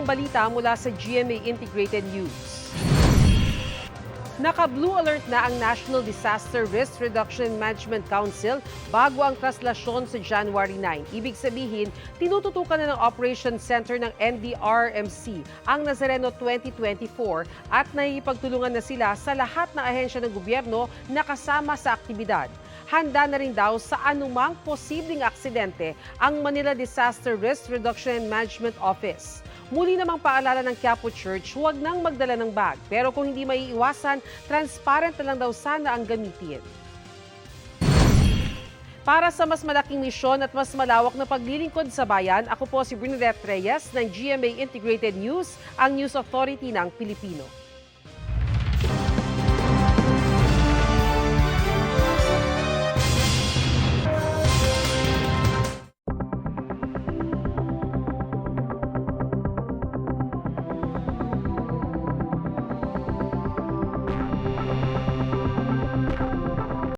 unang balita mula sa GMA Integrated News. Naka-blue alert na ang National Disaster Risk Reduction and Management Council bago ang traslasyon sa January 9. Ibig sabihin, tinututukan na ng Operation Center ng NDRMC ang Nazareno 2024 at naipagtulungan na sila sa lahat ng ahensya ng gobyerno na kasama sa aktibidad. Handa na rin daw sa anumang posibleng aksidente ang Manila Disaster Risk Reduction and Management Office. Muli namang paalala ng Quiapo Church, huwag nang magdala ng bag. Pero kung hindi maiiwasan, transparent na lang daw sana ang gamitin. Para sa mas malaking misyon at mas malawak na paglilingkod sa bayan, ako po si Bernadette Reyes ng GMA Integrated News, ang News Authority ng Pilipino.